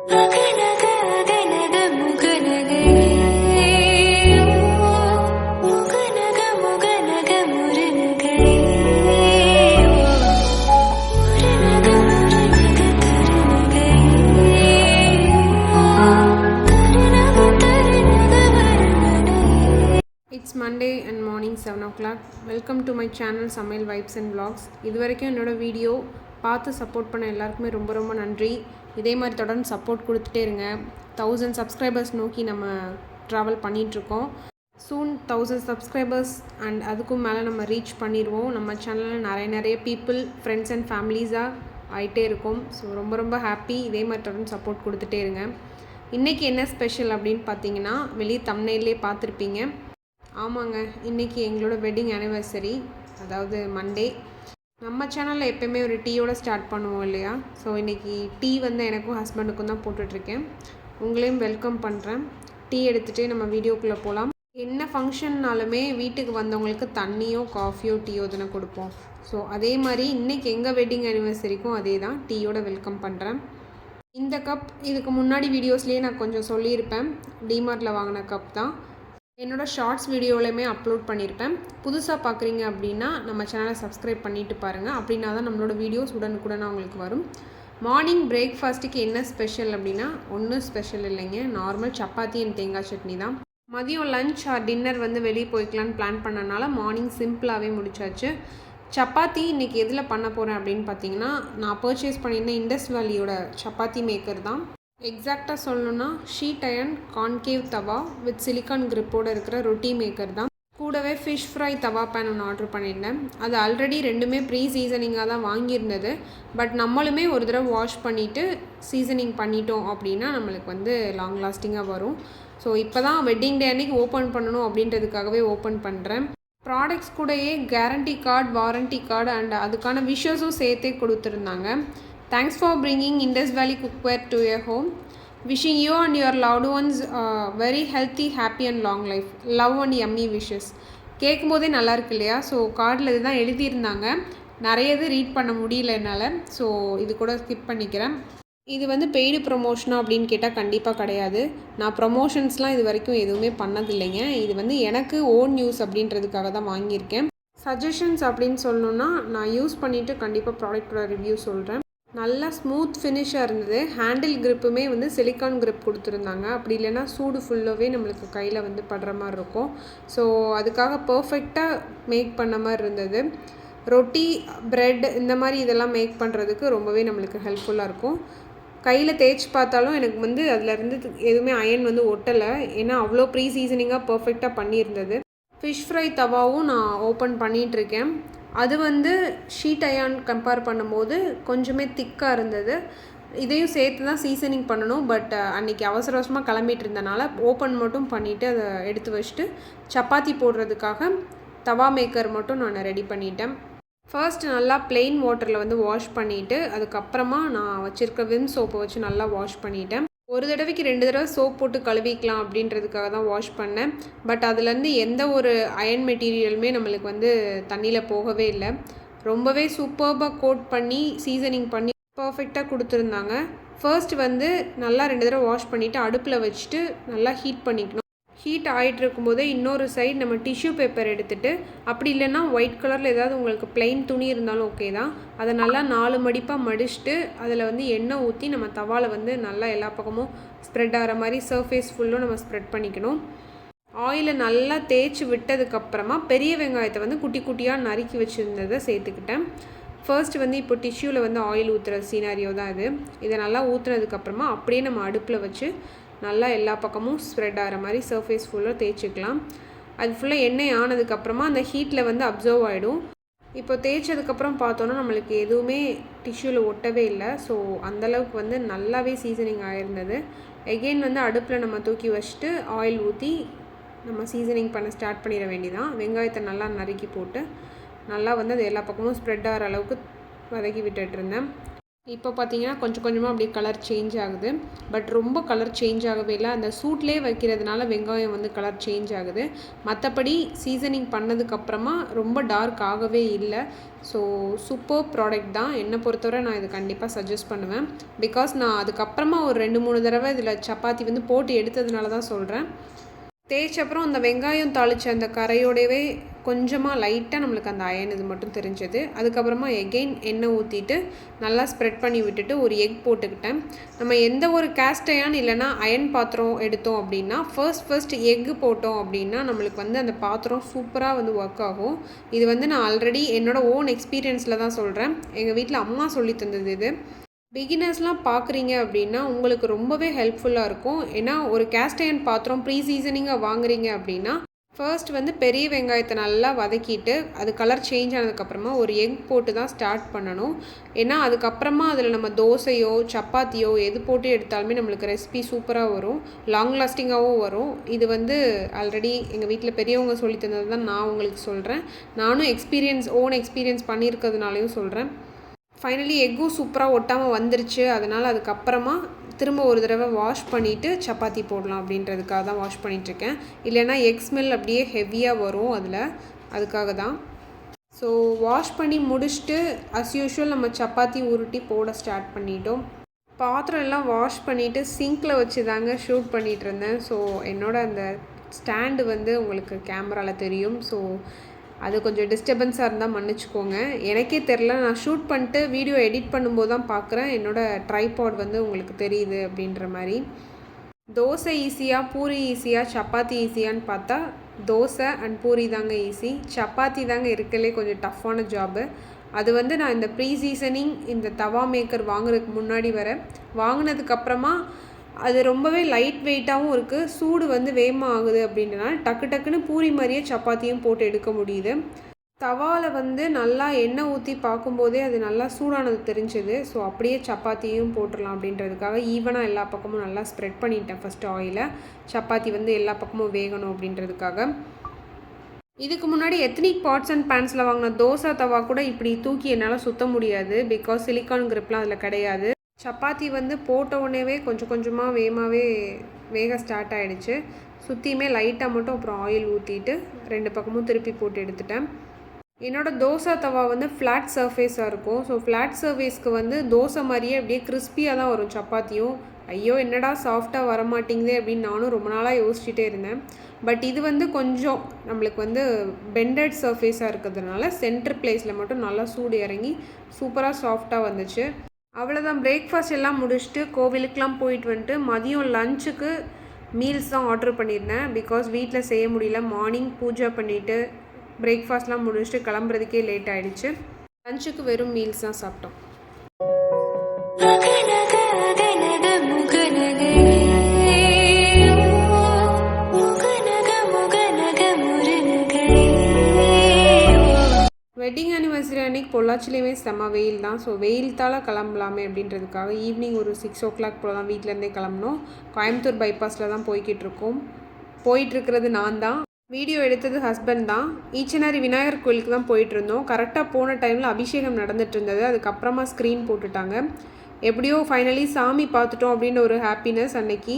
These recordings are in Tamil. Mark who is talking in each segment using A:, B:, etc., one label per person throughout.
A: It's Monday and morning 7 o'clock. Welcome to my channel Samail Vibes and Vlogs. இதுவரைக்கும் என்னோட வீடியோ பார்த்து சப்போர்ட் பண்ண எல்லாருக்குமே ரொம்ப ரொம்ப நன்றி. இதே மாதிரி தொடர்ந்து சப்போர்ட் கொடுத்துட்டே இருங்க. 1000 சப்ஸ்கிரைபர்ஸ் நோக்கி நம்ம ட்ராவல் பண்ணிகிட்ருக்கோம். சூன் 1000 சப்ஸ்கிரைபர்ஸ் அண்ட் அதுக்கும் மேலே நம்ம ரீச் பண்ணிடுவோம். நம்ம சேனலில் நிறைய பீப்புள் ஃப்ரெண்ட்ஸ் அண்ட் ஃபேமிலிஸாக ஆகிட்டே இருக்கும். ஸோ ரொம்ப ரொம்ப ஹாப்பி. இதே மாதிரி தொடர்ந்து சப்போர்ட் கொடுத்துட்டே இருங்க. இன்றைக்கி என்ன ஸ்பெஷல் அப்படின்னு பார்த்தீங்கன்னா, வெளியே தம்ப்நெயிலே பார்த்துருப்பீங்க. ஆமாங்க, இன்றைக்கி எங்களோட வெட்டிங் ஆனிவர்சரி, அதாவது மண்டே. நம்ம சேனலில் எப்போயுமே ஒரு டீயோடு ஸ்டார்ட் பண்ணுவோம் இல்லையா? ஸோ இன்றைக்கி டீ வந்து எனக்கும் ஹஸ்பண்டுக்கும் தான் போட்டுட்ருக்கேன். உங்களையும் வெல்கம் பண்ணுறேன். டீ எடுத்துகிட்டே நம்ம வீடியோக்குள்ளே போகலாம். என்ன ஃபங்க்ஷன்னாலுமே வீட்டுக்கு வந்தவங்களுக்கு தண்ணியோ காஃபியோ டீயோ தானே கொடுப்போம். ஸோ அதே மாதிரி இன்றைக்கி எங்கள் வெட்டிங் ஆனிவர்சரிக்கும் அதே தான், டீயோட வெல்கம் பண்ணுறேன். இந்த கப் இதுக்கு முன்னாடி வீடியோஸ்லேயே நான் கொஞ்சம் சொல்லியிருப்பேன். டிமார்ட்டில் வாங்கின கப் தான். என்னோடய ஷார்ட்ஸ் வீடியோலையுமே அப்லோட் பண்ணியிருப்பேன். புதுசாக பார்க்குறீங்க அப்படின்னா நம்ம சேனலை சப்ஸ்கிரைப் பண்ணிவிட்டு பாருங்கள். அப்படின்னா தான் நம்மளோட வீடியோஸ் உடனுக்குடனாக உங்களுக்கு வரும். மார்னிங் பிரேக்ஃபாஸ்ட்டுக்கு என்ன ஸ்பெஷல் அப்படின்னா, ஒன்றும் ஸ்பெஷல் இல்லைங்க, நார்மல் சப்பாத்தி அண்ட் தேங்காய் சட்னி தான். மதியம் லஞ்ச் ஆர் டின்னர் வந்து வெளியே போய்க்கலான்னு பிளான் பண்ணனால மார்னிங் சிம்பிளாகவே முடிச்சாச்சு. சப்பாத்தி இன்றைக்கி எதில் பண்ண போகிறேன் அப்படின்னு பார்த்தீங்கன்னா, நான் பர்ச்சேஸ் பண்ணியிருந்தேன் இண்டஸ் வேலியோட சப்பாத்தி மேக்கர் தான். எக்ஸாக்டாக சொல்லணுன்னா ஷீட் அயன் கான்கேவ் தவா வித் சிலிக்கான் கிரிப்போடு இருக்கிற ரொட்டி மேக்கர் தான். கூடவே ஃபிஷ் ஃப்ரை தவா பேன் ஒன்று ஆர்டர் பண்ணியிருந்தேன். அது ஆல்ரெடி ரெண்டுமே ப்ரீ சீசனிங்காக தான் வாங்கியிருந்தது. பட் நம்மளுமே ஒரு தடவை வாஷ் பண்ணிவிட்டு சீசனிங் பண்ணிட்டோம் அப்படின்னா நம்மளுக்கு வந்து லாங் லாஸ்டிங்காக வரும். ஸோ இப்போ தான் வெட்டிங் டே அன்றைக்கி ஓப்பன் பண்ணணும் அப்படின்றதுக்காகவே ஓப்பன் பண்ணுறேன். ப்ராடக்ட்ஸ் கூடயே guarantee card, warranty card and அதுக்கான விஷஸும் சேர்த்தே கொடுத்துருந்தாங்க. Thanks for bringing Indus Valley cookware to your home. Wishing you and your loved ones very healthy, happy and long life. Love and yummy wishes. கேட்கும் போதே நல்லா இருக்கு இல்லையா? ஸோ கார்டில் இது தான் எழுதியிருந்தாங்க. நிறைய இது ரீட் பண்ண முடியல என்னால். ஸோ இது கூட ஸ்கிப் பண்ணிக்கிறேன். இது வந்து பெய்டு ப்ரொமோஷனா அப்படின்னு கேட்டால் கண்டிப்பாக கிடையாது. நான் ப்ரொமோஷன்ஸ்லாம் இது வரைக்கும் எதுவுமே பண்ணதில்லைங்க. இது வந்து எனக்கு ஓன் யூஸ் அப்படின்றதுக்காக தான் வாங்கியிருக்கேன். சஜஷன்ஸ் அப்படின்னு சொல்லணுன்னா, நான் யூஸ் பண்ணிவிட்டு கண்டிப்பாக ப்ராடக்டோட ரிவ்யூ சொல்கிறேன். நல்லா ஸ்மூத் ஃபினிஷாக இருந்தது. ஹேண்டில் கிரிப்புமே வந்து சிலிக்கான் கிரிப் கொடுத்துருந்தாங்க. அப்படி இல்லைன்னா சூடு ஃபுல்லாகவே நம்மளுக்கு கையில் வந்து படுற மாதிரி இருக்கும். ஸோ அதுக்காக பர்ஃபெக்டாக மேக் பண்ண மாதிரி இருந்தது. ரொட்டி, ப்ரெட் இந்த மாதிரி இதெல்லாம் மேக் பண்ணுறதுக்கு ரொம்பவே நம்மளுக்கு ஹெல்ப்ஃபுல்லாக இருக்கும். கையில் தேய்ச்சி பார்த்தாலும் எனக்கு வந்து அதிலேருந்து எதுவுமே அயன் வந்து ஒட்டலை. ஏன்னா அவ்வளோ ப்ரீ சீசனிங்காக பர்ஃபெக்டாக பண்ணியிருந்தது. ஃபிஷ் ஃப்ரை தவாவும் நான் ஓப்பன் பண்ணிகிட்ருக்கேன். அது வந்து ஷீட் அயான் கம்பேர் பண்ணும்போது கொஞ்சமே திக்காக இருந்தது. இதையும் சேர்த்து தான் சீசனிங் பண்ணணும். பட் அன்றைக்கி அவசர அவசரமாக கிளம்பிட்டு இருந்தனால ஓப்பன் மட்டும் பண்ணிவிட்டு அதை எடுத்து வச்சுட்டு சப்பாத்தி போடுறதுக்காக தவா மேக்கர் மட்டும் நான் ரெடி பண்ணிட்டேன். ஃபர்ஸ்ட் நல்லா ப்ளெயின் வாட்டரில் வந்து வாஷ் பண்ணிவிட்டு அதுக்கப்புறமா நான் வச்சுருக்க விம் சோப்பை வச்சு நல்லா வாஷ் பண்ணிட்டேன். ஒரு தடவைக்கு 2 தடவை சோப் போட்டு கழுவிக்கலாம் அப்படின்றதுக்காக தான் வாஷ் பண்ணேன். பட் அதுலேருந்து எந்த ஒரு அயன் மெட்டீரியலுமே நம்மளுக்கு வந்து தண்ணியில் போகவே இல்லை. ரொம்பவே சூப்பர்பாக கோட் பண்ணி சீசனிங் பண்ணி பர்ஃபெக்டாக கொடுத்துருந்தாங்க. ஃபர்ஸ்ட் வந்து நல்லா 2 தடவை வாஷ் பண்ணிவிட்டு அடுப்பில் வச்சுட்டு நல்லா ஹீட் பண்ணிக்கணும். ஹீட் ஆகிட்டு இருக்கும்போதே இன்னொரு சைடு நம்ம டிஷ்யூ பேப்பர் எடுத்துகிட்டு, அப்படி இல்லைன்னா ஒயிட் கலரில் ஏதாவது உங்களுக்கு பிளெயின் துணி இருந்தாலும் ஓகே தான், அதை நல்லா 4 மடிப்பாக மடிச்சுட்டு அதில் வந்து எண்ணெய் ஊற்றி நம்ம தவாவில் வந்து நல்லா எல்லா பக்கமும் ஸ்ப்ரெட் ஆகிற மாதிரி சர்ஃபேஸ் ஃபுல்லும் நம்ம ஸ்ப்ரெட் பண்ணிக்கணும். ஆயிலை நல்லா தேய்ச்சி விட்டதுக்கப்புறமா பெரிய வெங்காயத்தை வந்து குட்டி குட்டியாக நறுக்கி வச்சுருந்ததை சேர்த்துக்கிட்டேன். ஃபர்ஸ்ட் வந்து இப்போ டிஷ்யூவில் வந்து ஆயில் ஊற்றுற சீனாரியோ தான் இது. இதை நல்லா ஊற்றுனதுக்கப்புறமா அப்படியே நம்ம அடுப்பில் வச்சு நல்லா எல்லா பக்கமும் ஸ்ப்ரெட் ஆகிற மாதிரி சர்ஃபேஸ் ஃபுல்லாக தேய்ச்சிக்கலாம். அது ஃபுல்லாக எண்ணெய் ஆனதுக்கப்புறமா அந்த ஹீட்டில் வந்து அப்சர்வ் ஆகிடும். இப்போ தேய்ச்சதுக்கப்புறம் பார்த்தோன்னா நம்மளுக்கு எதுவுமே டிஷ்யூவில் ஒட்டவே இல்லை. ஸோ அந்தளவுக்கு வந்து நல்லாவே சீசனிங் ஆகிருந்தது. எகெயின் வந்து அடுப்பில் நம்ம தூக்கி வச்சுட்டு ஆயில் ஊற்றி நம்ம சீசனிங் பண்ண ஸ்டார்ட் பண்ணிட வேண்டியதான். வெங்காயத்தை நல்லா நறுக்கி போட்டு நல்லா வந்து அது எல்லா பக்கமும் ஸ்ப்ரெட் ஆகிற அளவுக்கு வதக்கி விட்டுட்டு இருந்தேன். இப்போ பார்த்தீங்கன்னா கொஞ்சம் கொஞ்சமாக அப்படியே கலர் சேஞ்ச் ஆகுது. பட் ரொம்ப கலர் சேஞ்ச் ஆகவே இல்லை. அந்த சூட்லேயே வைக்கிறதுனால வெங்காயம் வந்து கலர் சேஞ்ச் ஆகுது. மற்றபடி சீசனிங் பண்ணதுக்கப்புறமா ரொம்ப டார்க் ஆகவே இல்லை. ஸோ சூப்பர் ப்ராடக்ட் தான். என்னை பொறுத்தவரை நான் இது கண்டிப்பாக சஜஸ்ட் பண்ணுவேன். பிகாஸ் நான் அதுக்கப்புறமா ஒரு 2-3 தடவை இதில் சப்பாத்தி வந்து போட்டு எடுத்ததுனால தான் சொல்கிறேன். தேய்ச்சப்புறம் அந்த வெங்காயம் தாளித்த அந்த கரையோடவே கொஞ்சமாக லைட்டாக நம்மளுக்கு அந்த அயன் இது மட்டும் தெரிஞ்சது. அதுக்கப்புறமா எகெயின் எண்ணெய் ஊற்றிட்டு நல்லா ஸ்ப்ரெட் பண்ணி விட்டுட்டு ஒரு எக் போட்டுக்கிட்டேன். நம்ம எந்த ஒரு கேஸ்ட் அயன் இல்லைனா அயன் பாத்திரம் எடுத்தோம் அப்படின்னா ஃபர்ஸ்ட் எக்கு போட்டோம் அப்படின்னா நம்மளுக்கு வந்து அந்த பாத்திரம் சூப்பராக வந்து ஒர்க் ஆகும். இது வந்து நான் ஆல்ரெடி என்னோடய ஓன் எக்ஸ்பீரியன்ஸில் தான் சொல்கிறேன். எங்கள் வீட்டில் அம்மா சொல்லி தந்தது இது. பிகினர்ஸ்லாம் பார்க்குறீங்க அப்படின்னா உங்களுக்கு ரொம்பவே ஹெல்ப்ஃபுல்லாக இருக்கும். ஏன்னா ஒரு கேஸ்ட் அயர்ன் பாத்திரம் ப்ரீ சீசனிங்காக வாங்குறீங்க அப்படின்னா ஃபர்ஸ்ட் வந்து பெரிய வெங்காயத்தை நல்லா வதக்கிட்டு அது கலர் சேஞ்ச் ஆனதுக்கப்புறமா ஒரு எக் போட்டு தான் ஸ்டார்ட் பண்ணணும். ஏன்னா அதுக்கப்புறமா அதில் நம்ம தோசையோ சப்பாத்தியோ எது போட்டு எடுத்தாலுமே நம்மளுக்கு ரெசிபி சூப்பராக வரும், லாங் லாஸ்டிங்காகவும் வரும். இது வந்து ஆல்ரெடி எங்கள் வீட்டில் பெரியவங்க சொல்லி தந்தது தான் நான் உங்களுக்கு சொல்கிறேன். நானும் ஓன் எக்ஸ்பீரியன்ஸ் பண்ணியிருக்கிறதுனாலையும் சொல்கிறேன். ஃபைனலி எக்கும் சூப்பராக ஒட்டாமல் வந்துருச்சு. அதனால் அதுக்கப்புறமா திரும்ப ஒரு தடவை வாஷ் பண்ணிவிட்டு சப்பாத்தி போடலாம் அப்படின்றதுக்காக தான் வாஷ் பண்ணிகிட்ருக்கேன். இல்லைன்னா எக் ஸ்மெல் அப்படியே ஹெவியாக வரும் அதுக்காக தான். ஸோ வாஷ் பண்ணி முடிச்சுட்டு அஸ் யூஷுவல் நம்ம சப்பாத்தி உருட்டி போட ஸ்டார்ட் பண்ணிட்டோம். பாத்திரம் எல்லாம் வாஷ் பண்ணிவிட்டு சிங்கில் வச்சு தாங்க ஷூட் பண்ணிகிட்டு இருந்தேன். ஸோ என்னோடய அந்த ஸ்டாண்டு வந்து உங்களுக்கு கேமராவில் தெரியும். ஸோ அது கொஞ்சம் டிஸ்டர்பன்ஸாக இருந்தால் மன்னிச்சிக்கோங்க. எனக்கே தெரில, நான் ஷூட் பண்ணிட்டு வீடியோ எடிட் பண்ணும்போது தான் பார்க்குறேன் என்னோடய ட்ரைபாட் வந்து உங்களுக்கு தெரியுது அப்படின்ற மாதிரி. தோசை ஈஸியாக பூரி ஈஸியாக சப்பாத்தி ஈஸியான்னு பார்த்தா தோசை அண்ட் பூரி தாங்க ஈஸி. சப்பாத்தி தாங்க இருக்கலே கொஞ்சம் டஃப்பான ஜாபு. அது வந்து நான் இந்த ப்ரீ சீசனிங் இந்த தவா மேக்கர் வாங்குறதுக்கு முன்னாடி வாங்கினதுக்கப்புறமா அது ரொம்பவே லைட் வெயிட்டாகவும் இருக்குது. சூடு வந்து வேகமாக ஆகுது அப்படின்றனால டக்குன்னு பூரி மாதிரியே சப்பாத்தியும் போட்டு எடுக்க முடியுது. தவாவில் வந்து நல்லா எண்ணெய் ஊற்றி பார்க்கும்போதே அது நல்லா சூடானது தெரிஞ்சுது. ஸோ அப்படியே சப்பாத்தியும் போட்டுடலாம் அப்படின்றதுக்காக ஈவனாக எல்லா பக்கமும் நல்லா ஸ்ப்ரெட் பண்ணிட்டேன் ஃபஸ்ட்டு ஆயிலை. சப்பாத்தி வந்து எல்லா பக்கமும் வேகணும் அப்படின்றதுக்காக. இதுக்கு முன்னாடி எத்னிக் பாட்ஸ் அண்ட் பேன்ஸில் வாங்கின தோசை தவா கூட இப்படி தூக்கி என்னால் சுற்ற முடியாது. பிகாஸ் சிலிக்கான் கிரிப்லாம் அதில் கிடையாது. சப்பாத்தி வந்து போட்ட உடனேவே கொஞ்சம் கொஞ்சமாக வேக ஸ்டார்ட் ஆகிடுச்சு. சுற்றியுமே லைட்டாக மட்டும் அப்புறம் ஆயில் ஊற்றிட்டு 2 பக்கமும் திருப்பி போட்டு எடுத்துட்டேன். என்னோடய தோசை தவா வந்து ஃப்ளாட் சர்ஃபேஸாக இருக்கும். ஸோ ஃப்ளாட் சர்ஃபேஸ்க்கு வந்து தோசை மாதிரியே அப்படியே கிறிஸ்பியாக தான் வரும் சப்பாத்தியும். ஐயோ என்னடா சாஃப்டாக வரமாட்டேங்குதே அப்படின்னு நானும் ரொம்ப நாளாக யோசிச்சுட்டே இருந்தேன். பட் இது வந்து கொஞ்சம் நம்மளுக்கு வந்து பெண்டட் சர்ஃபேஸாக இருக்கிறதுனால சென்டர் பிளேஸில் மட்டும் நல்லா சூடு இறங்கி சூப்பராக சாஃப்டாக வந்துச்சு. அவ்வளோதான். பிரேக்ஃபாஸ்ட் எல்லாம் முடிச்சுட்டு கோவிலுக்கெலாம் போயிட்டு வந்துட்டு மதியம் லஞ்சுக்கு மீல்ஸ் தான் ஆர்டர் பண்ணியிருந்தேன். பிகாஸ் வீட்டில் செய்ய முடியல. மார்னிங் பூஜை பண்ணிவிட்டு பிரேக்ஃபாஸ்ட்லாம் முடிச்சுட்டு கிளம்புறதுக்கே லேட் ஆகிடுச்சு. லஞ்சுக்கு வெறும் மீல்ஸ் தான் சாப்பிட்டோம். வெட்டிங் ஆனிவர்சரி அன்றைக்கி பொள்ளாச்சிலையுமே செம்ம வெயில் தான். ஸோ வெயில்தால் கிளம்பலாமே அப்படின்றதுக்காக ஈவினிங் ஒரு 6 o'clock போல் தான் வீட்டிலேருந்தே கிளம்புனோம். கோயம்புத்தூர் பைபாஸில் தான் போயிட்டுருக்கிறது நான் தான். வீடியோ எடுத்தது ஹஸ்பண்ட் தான். ஈச்சனாரி விநாயகர் கோயிலுக்கு தான் போயிட்டுருந்தோம். கரெக்டாக போன டைமில் அபிஷேகம் நடந்துட்டு இருந்தது. அதுக்கப்புறமா ஸ்க்ரீன் போட்டுட்டாங்க. எப்படியோ ஃபைனலி சாமி பார்த்துட்டோம் அப்படின்ற ஒரு ஹாப்பினஸ் அன்னைக்கு.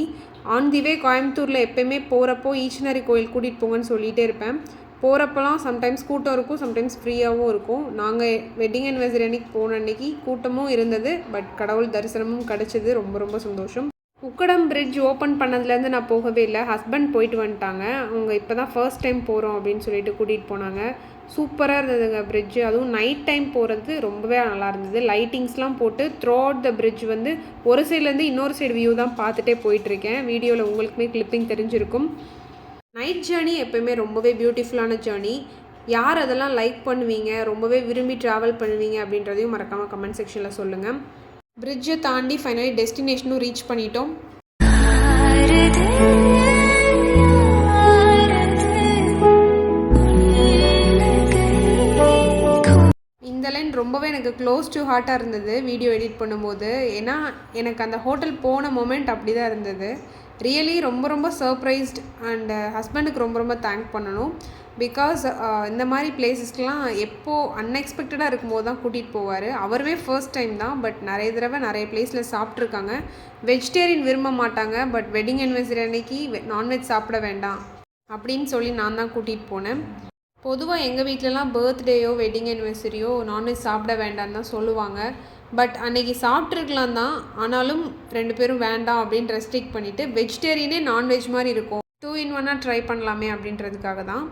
A: ஆன் தி வே கோயம்புத்தூரில் எப்போயுமே போகிறப்போ ஈச்சனாரி கோயில் கூட்டிகிட்டு போங்கன்னு சொல்லிகிட்டே இருப்பேன். போகிறப்பெல்லாம் சம்டைம்ஸ் கூட்டம் இருக்கும், சம்டைம்ஸ் ஃப்ரீயாகவும் இருக்கும். நாங்கள் வெட்டிங் ஆனிவர்சரி அன்றைக்கி போன அன்றைக்கி கூட்டமும் இருந்தது. பட் கடவுள் தரிசனமும் கிடச்சிது. ரொம்ப ரொம்ப சந்தோஷம். உக்கடம் பிரிட்ஜ் ஓப்பன் பண்ணதுலேருந்து நான் போகவே இல்லை. ஹஸ்பண்ட் போயிட்டு வந்துட்டாங்க. அவங்க இப்போ தான் ஃபர்ஸ்ட் டைம் போகிறோம் அப்படின்னு சொல்லிட்டு கூட்டிகிட்டு போனாங்க. சூப்பராக இருந்ததுங்க பிரிட்ஜு. அதுவும் நைட் டைம் போகிறது ரொம்பவே நல்லா இருந்தது. லைட்டிங்ஸ்லாம் போட்டு த்ரூ அவுட் த பிரிட்ஜ் வந்து ஒரு சைட்லேருந்து இன்னொரு சைடு வியூ தான் பார்த்துட்டே போயிட்டுருக்கேன். வீடியோவில் உங்களுக்குமே கிளிப்பிங் தெரிஞ்சிருக்கும். நைட் ஜேர்னி எப்போயுமே ரொம்பவே பியூட்டிஃபுல்லான ஜேர்னி. யார் அதெல்லாம் லைக் பண்ணுவீங்க, ரொம்பவே விரும்பி ட்ராவல் பண்ணுவீங்க அப்படின்றதையும் மறக்காமல் கமெண்ட் செக்ஷனில் சொல்லுங்கள். பிரிட்ஜை தாண்டி ஃபைனலி டெஸ்டினேஷனும் ரீச் பண்ணிட்டோம். இந்த லைன் ரொம்பவே எனக்கு க்ளோஸ் டு ஹார்ட்டாக இருந்தது வீடியோ எடிட் பண்ணும்போது. ஏன்னா எனக்கு அந்த ஹோட்டல் போன மொமெண்ட் அப்படி தான் இருந்தது. ரியலி ரொம்ப ரொம்ப சர்ப்ரைஸ்ட் அண்ட் ஹஸ்பண்டுக்கு ரொம்ப ரொம்ப தேங்க் பண்ணணும். பிகாஸ் இந்த மாதிரி பிளேஸஸ்க்கெலாம் எப்போது அன்எக்ஸ்பெக்டடாக இருக்கும்போது தான் கூட்டிகிட்டு போவார். அவருமே ஃபர்ஸ்ட் டைம் தான், பட் நிறைய தடவை நிறைய பிளேஸில் சாப்பிட்ருக்காங்க. வெஜிடேரியன் விரும்ப மாட்டாங்க, பட் வெட்டிங் அனிவர்சரி அன்னைக்கு நான்வெஜ் சாப்பிட வேண்டாம் அப்படின்னு சொல்லி நான் தான் கூட்டிகிட்டு போனேன். பொதுவாக எங்கள் வீட்டிலலாம் பர்த்டேயோ வெட்டிங் அனிவர்சரியோ நான்வெஜ் சாப்பிட வேண்டான்னு தான் சொல்லுவாங்க. பட் அன்றைக்கி சாப்பிட்ருக்கலாம் தான், ஆனாலும் 2 பேரும் வேண்டாம் அப்படின்னு ரெஸ்ட்ரிக்ட் பண்ணிவிட்டு வெஜிடேரியனே நான்வெஜ் மாதிரி இருக்கும், 2 in 1 ட்ரை பண்ணலாமே அப்படின்றதுக்காக தான்.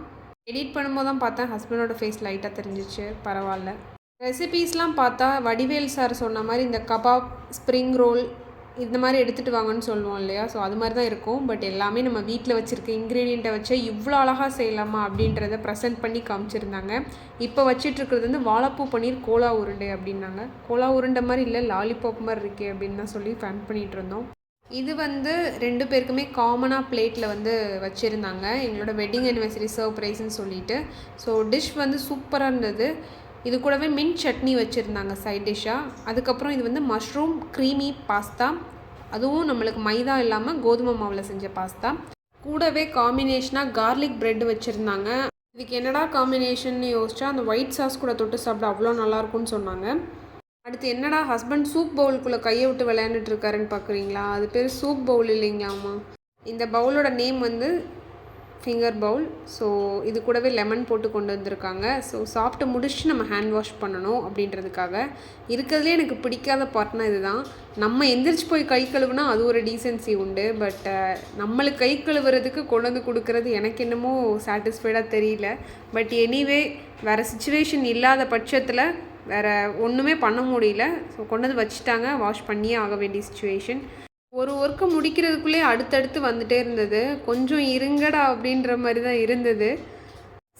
A: எடிட் பண்ணும்போது தான் பார்த்தேன் ஹஸ்பண்டோட ஃபேஸ் லைட்டாக தெரிஞ்சிச்சு, பரவாயில்ல. ரெசிபீஸ்லாம் பார்த்தா வடிவேல் சார் சொன்ன மாதிரி இந்த கபாப், ஸ்ப்ரிங் ரோல் இந்த மாதிரி எடுத்துகிட்டு வாங்கன்னு சொல்லுவோம் இல்லையா, ஸோ அது மாதிரி தான் இருக்கும். பட் எல்லாமே நம்ம வீட்டில் வச்சுருக்க இன்க்ரீடியண்ட்டை வச்சு இவ்வளோ அழகாக செய்யலாமா அப்படின்றத ப்ரெசென்ட் பண்ணி காமிச்சிருந்தாங்க. இப்போ வச்சிட்ருக்கிறது வந்து வாழைப்பூ பன்னீர் கோலா உருண்டை அப்படின்னாங்க. கோலா உருண்டை மாதிரி இல்லை, லாலிபாப் மாதிரி இருக்கே அப்படின்னு தான் சொல்லி ஃபன் பண்ணிகிட்டு இருந்தோம். இது வந்து 2 பேருக்குமே காமனாக பிளேட்டில் வந்து வச்சுருந்தாங்க, எங்களோட வெட்டிங் அனிவர்சரி சர்ப்ரைஸ்ன்னு சொல்லிட்டு. ஸோ டிஷ் வந்து சூப்பராக இருந்தது. இது கூடவே மின்ட் சட்னி வச்சுருந்தாங்க சைட் டிஷ்ஷாக. அதுக்கப்புறம் இது வந்து மஷ்ரூம் க்ரீமி பாஸ்தா, அதுவும் நம்மளுக்கு மைதா இல்லாமல் கோதுமை மாவில் செஞ்ச பாஸ்தா. கூடவே காம்பினேஷனாக கார்லிக் ப்ரெட் வச்சுருந்தாங்க. இதுக்கு என்னடா காம்பினேஷன்னு யோசிச்சா அந்த ஒயிட் சாஸ் கூட தொட்டு சாப்பிட அவ்வளோ நல்லாயிருக்கும்னு சொன்னாங்க. அடுத்து என்னடா ஹஸ்பண்ட் சூப் பவுலுக்குள்ளே கையை விட்டு விளையாண்டுட்டு இருக்காருன்னு பார்க்குறீங்களா, அது பேர் சூப் பவுல் இல்லைங்களாம்மா. இந்த பவுலோட நேம் வந்து ஃபிங்கர் பவுல். ஸோ இது கூடவே லெமன் போட்டு கொண்டு வந்திருக்காங்க. ஸோ சாப்பிட்டு முடிச்சுட்டு நம்ம ஹேண்ட் வாஷ் பண்ணணும் அப்படின்றதுக்காக. இருக்கிறதுலே எனக்கு பிடிக்காத பார்ட்னா இதுதான். நம்ம எந்திரிச்சு போய் கை கழுவுனா அது ஒரு டீசென்சி உண்டு, பட் நம்மளுக்கு கை கழுவுறதுக்கு கொண்டு வந்து கொடுக்குறது எனக்கு என்னமோ சாட்டிஸ்ஃபைடாக தெரியல. பட் எனிவே வேறு சுச்சுவேஷன் இல்லாத பட்சத்தில் வேறு ஒன்றுமே பண்ண முடியல. ஸோ கொண்டு வந்து வச்சுட்டாங்க, வாஷ் பண்ணியே ஆக வேண்டிய சுச்சுவேஷன். ஒரு ஒர்க்கை முடிக்கிறதுக்குள்ளே அடுத்தடுத்து வந்துகிட்டே இருந்தது. கொஞ்சம் இருங்கடா அப்படின்ற மாதிரி தான் இருந்தது.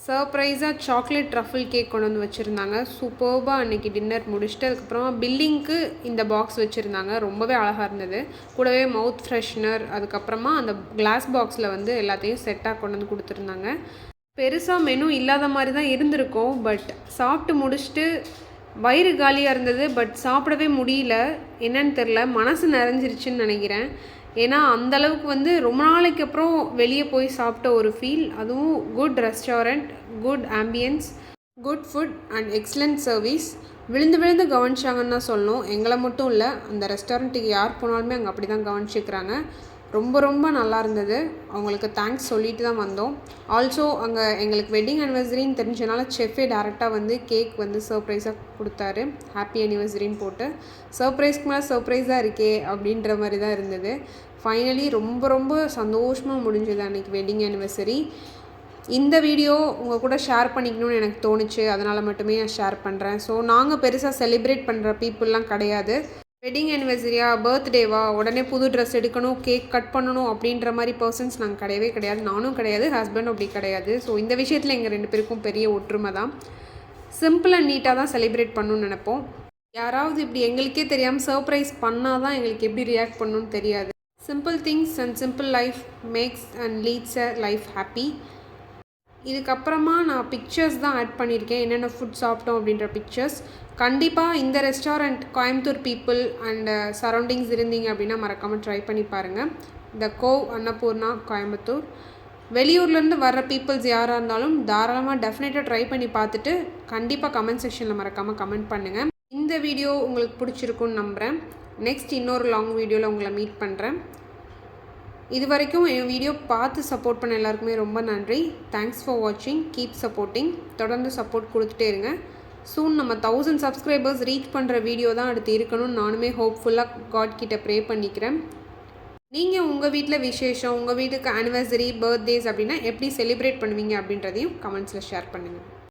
A: சர்ப்ரைஸாக சாக்லேட் ட்ரஃபிள் கேக் கொண்டு வந்து வச்சுருந்தாங்க. சூப்பர்பாக அன்றைக்கி டின்னர் முடிச்சுட்டு அதுக்கப்புறமா பில்லிங்க்கு இந்த பாக்ஸ் வச்சுருந்தாங்க. ரொம்பவே அழகாக இருந்தது. கூடவே மவுத் ஃப்ரெஷ்னர், அதுக்கப்புறமா அந்த கிளாஸ் பாக்ஸில் வந்து எல்லாத்தையும் செட்டாக கொண்டு வந்து கொடுத்துருந்தாங்க. பெருசாக மெனு இல்லாத மாதிரி தான் இருந்திருக்கும், பட் சாப்பிட்டு முடிச்சுட்டு வயிறு காலியாக இருந்தது. பட் சாப்பிடவே முடியல, என்னன்னு தெரில, மனசு நிறைஞ்சிருச்சுன்னு நினைக்கிறேன். ஏன்னா அந்தளவுக்கு வந்து ரொம்ப நாளைக்கு அப்புறம் வெளியே போய் சாப்பிட்ட ஒரு ஃபீல். அதுவும் good restaurant, good ambience, good food and excellent service. விழுந்து விழுந்து கவனிச்சாங்கன்னு தான் சொல்லணும். எங்களை மட்டும் இல்லை, அந்த ரெஸ்டாரண்ட்டுக்கு யார் போனாலுமே அங்கே அப்படி தான் கவனிச்சிக்கிறாங்க. ரொம்ப ரொம்ப நல்லா இருந்தது. அவங்களுக்கு தேங்க்ஸ் சொல்லிட்டு தான் வந்தோம். ஆல்சோ அங்கே எங்களுக்கு வெட்டிங் அனிவர்சரின்னு தெரிஞ்சனால செஃப்பே டேரெக்டாக வந்து கேக் வந்து சர்ப்ரைஸாக கொடுத்தாரு, ஹாப்பி அனிவர்சரின்னு போட்டு. சர்ப்ரைஸ்க்கு மேலே சர்ப்ரைஸாக இருக்கே அப்படின்ற மாதிரி தான் இருந்தது. ஃபைனலி ரொம்ப ரொம்ப சந்தோஷமாக முடிஞ்சது அன்றைக்கி வெட்டிங் அனிவர்சரி. இந்த வீடியோ உங்கள் கூட ஷேர் பண்ணிக்கணும்னு எனக்கு தோணுச்சு, அதனால் மட்டுமே நான் ஷேர் பண்ணுறேன். ஸோ நாங்கள் பெருசாக செலிப்ரேட் பண்ணுற பீப்புளெலாம் கிடையாது. வெட்டிங் அனிவர்சரியா, பர்த்டேவா, உடனே புது ட்ரெஸ் எடுக்கணும், கேக் கட் பண்ணணும் அப்படின்ற மாதிரி பர்சன்ஸ் நாங்கள் கிடையவே கிடையாது. நானும் கிடையாது, ஹஸ்பண்டும் அப்படி கிடையாது. ஸோ இந்த விஷயத்தில் எங்கள் 2 பேருக்கும் பெரிய ஒற்றுமை தான். சிம்பிள் அண்ட் நீட்டாக தான் செலிப்ரேட் பண்ணணும்னு நினைப்போம். யாராவது இப்படி எங்களுக்கே தெரியாமல் சர்ப்ரைஸ் பண்ணால் தான் எங்களுக்கு எப்படி ரியாக்ட் பண்ணணும்னு தெரியாது. Simple things and simple life makes and leads a life happy. இதுக்கப்புறமா நான் பிக்சர்ஸ் தான் ஆட் பண்ணியிருக்கேன், என்னென்ன ஃபுட் சாப்பிட்டோம் அப்படின்ற பிக்சர்ஸ். கண்டிப்பாக இந்த restaurant Coimbatore people and surroundings இருந்தீங்க அப்படின்னா மறக்காமல் ட்ரை பண்ணி பாருங்கள். த கோவ் அன்னபூர்ணா, கோயம்புத்தூர். வெளியூர்லேருந்து வர்ற பீப்புள்ஸ் யாராக இருந்தாலும் தாராளமாக டெஃபினட்டாக ட்ரை பண்ணி பார்த்துட்டு கண்டிப்பாக கமெண்ட் செக்ஷனில் மறக்காமல் கமெண்ட் பண்ணுங்கள். இந்த வீடியோ உங்களுக்கு பிடிச்சிருக்குன்னு நம்புகிறேன். நெக்ஸ்ட் இன்னொரு லாங் வீடியோவில் உங்களை மீட் பண்ணுறேன். இது வரைக்கும் என் வீடியோ பார்த்து சப்போர்ட் பண்ண எல்லாருக்குமே ரொம்ப நன்றி. தேங்க்ஸ் ஃபார் வாட்சிங். Keep supporting. தொடர்ந்து சப்போர்ட் கொடுத்துட்டே இருங்க. சூன் நம்ம 1000 சப்ஸ்கிரைபர்ஸ் ரீச் பண்ணுற வீடியோ தான் அடுத்து இருக்கணும்னு நானுமே ஹோப்ஃபுல்லாக காட் கிட்ட ப்ரே பண்ணிக்கிறேன். நீங்கள் உங்கள் வீட்டில் விசேஷம், உங்கள் வீட்டுக்கு ஆனிவர்சரி, பர்த்டேஸ் அப்படின்னா எப்படி செலிப்ரேட் பண்ணுவீங்க அப்படின்றதையும் கமெண்ட்ஸில் ஷேர் பண்ணுங்கள்.